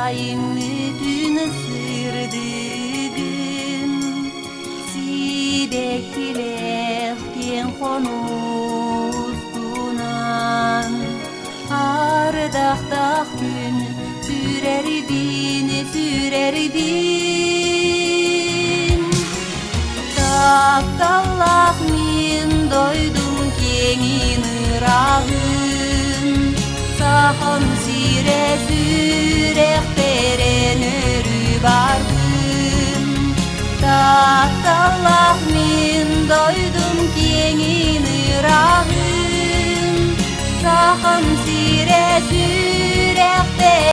Ayın ısırdıgın Sidekilekten konustunan Ardaqtaq gün sürerdin Taptallaq min doydum kengin ırağın Saham sire sürekten örü bardım Taptallaq min doydum kengin ırağın Saham sire sürekten